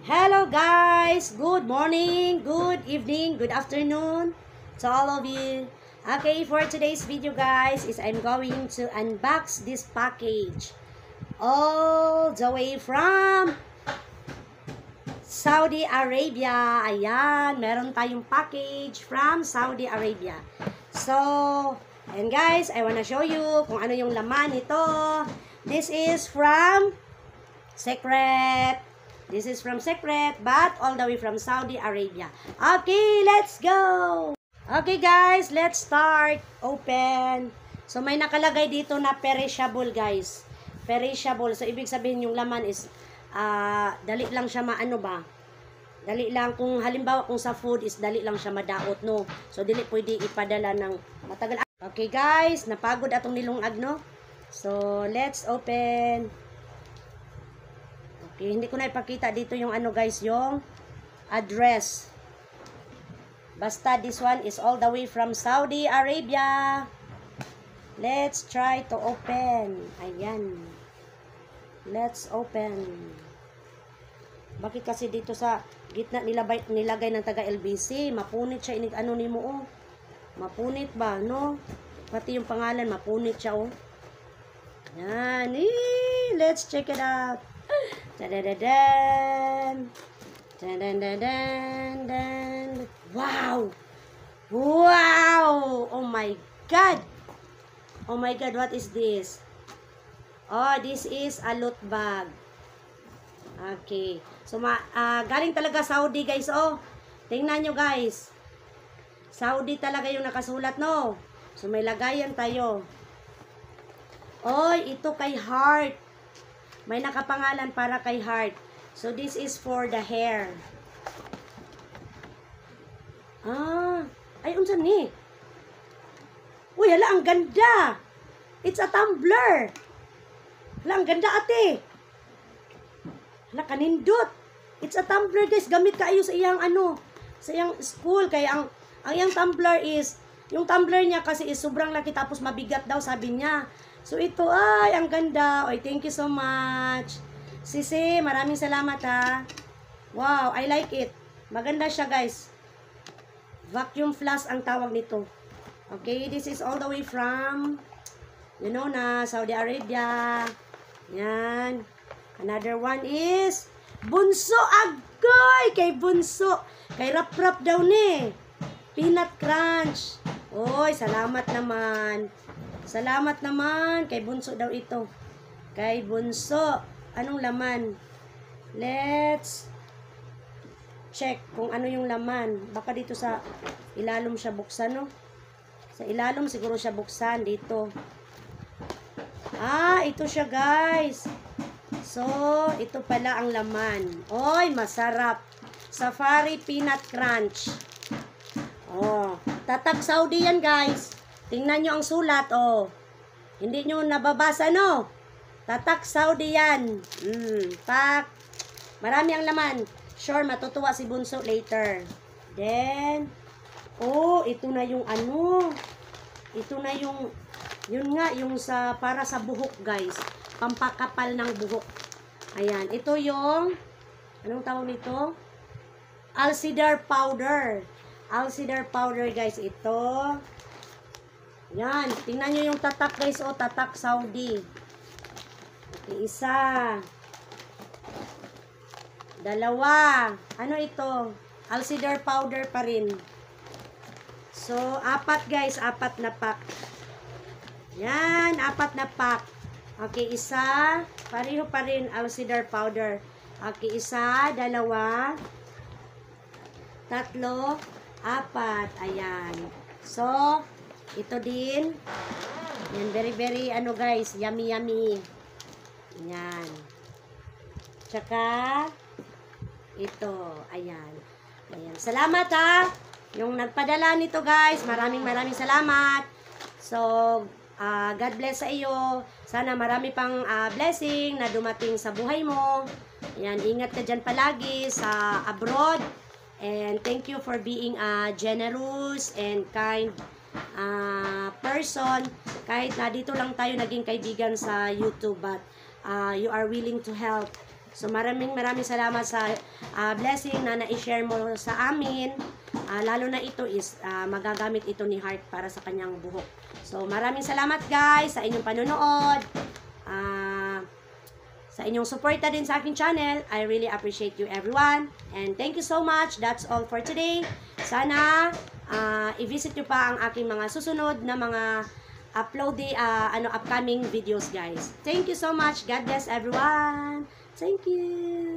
Hello guys! Good morning, good evening, good afternoon to all of you. Okay, for today's video guys is I'm going to unbox this package all the way from Saudi Arabia. Ayan, meron tayong package from Saudi Arabia. So, and guys, I wanna show you kung ano yung laman nito. This is from Secret. This is from Secret, but all the way from Saudi Arabia. Okay, let's go! Okay guys, let's start. Open. So may nakalagay dito na perishable guys. Perishable. So ibig sabihin yung laman is dali lang siya maano ba? Dali lang kung halimbawa kung sa food is dali lang siya madaot no. So dili pwede ipadala ng matagal. Okay guys, napagod atong nilungag no. So let's open. Okay, hindi ko na ipakita dito yung ano guys, yung address. Basta this one is all the way from Saudi Arabia. Let's try to open. Ayan. Let's open. Bakit kasi dito sa gitna nilagay ng taga LBC? Mapunit siya. Ano ni mo oh. Mapunit ba, no? Pati yung pangalan, mapunit siya oh. Ayan. Let's check it out. Tadadadan. Tadadadan. Wow! Wow! Oh my God! Oh my God, what is this? Oh, this is a loot bag. Okay. So, galing talaga Saudi, guys. Oh, tingnan nyo, guys. Saudi talaga yung nakasulat, no? So, may lagayan tayo. Oy, ito kay Heart. May nakapangalan para kay Heart. So, this is for the hair. Ay, unsa ni? Uy, hala, ang ganda. It's a tumbler. Hala, ang ganda, ate. Hala, kanindot. It's a tumbler, guys. Gamit kayo sa iyang, sa iyang school. Kaya, ang iyang tumbler is, yung tumbler niya kasi is sobrang laki tapos mabigat daw, sabi niya. So, ito, ay, ang ganda. Oy, thank you so much. Sisi, maraming salamat, ha. Wow, I like it. Maganda siya, guys. Vacuum flask ang tawag nito. Okay, this is all the way from, you know na, Saudi Arabia. Yan. Another one is, Bunso Agoy! Kay Bunso. Kay Rap-Rap daw ni. Peanut Crunch. Oy, salamat naman. Salamat naman. Kay Bunso daw ito. Kay Bunso. Anong laman? Let's check kung ano yung laman. Baka dito sa ilalim siya buksan, no? Sa ilalim siguro siya buksan. Dito. Ito siya, guys. So, ito pala ang laman. Oy, masarap. Safari Peanut Crunch. Oh, Tatak Saudi yan, guys. Tingnan nyo ang sulat, oh. Hindi nyo nababasa, no? Tatak Saudi yan. Pak. Marami ang laman. Sure, matutuwa si Bunso later. Then, oh, ito na yung ano. Ito na yung, yun nga, yung sa, para sa buhok, guys. Pampakapal ng buhok. Ayan, ito yung, anong tawag nito? Alcidar powder. Alcidar powder, guys. Ito. Yan, tingnan nyo yung tatak guys, o tatak Saudi. Okay, isa. Dalawa. Ano ito? Alcidar powder pa rin. So, apat guys, apat na pack. Yan, apat na pack. Okay, isa. Pareho pa rin, Alcidar powder. Okay, isa, dalawa, tatlo, apat. Ayan. So, ito din. Yan, very, ano guys, yummy. Yan. Tsaka, ito. Ayan. Ayan. Salamat ha. Yung nagpadala nito guys, maraming salamat. So, God bless sa iyo. Sana marami pang blessing na dumating sa buhay mo. Ayan, ingat ka dyan palagi sa abroad. And thank you for being generous and kind person. Kahit na dito lang tayo naging kaibigan sa YouTube, but you are willing to help So maraming salamat sa blessing na na-share mo sa amin. Lalo na ito is magagamit ito ni Heart para sa kanyang buhok. So maraming salamat guys sa inyong panonood. Sa inyong suporta din sa aking channel. I really appreciate you everyone. And thank you so much. That's all for today. Sana i-visit nyo pa ang aking mga susunod na mga upcoming videos guys. Thank you so much. God bless everyone. Thank you.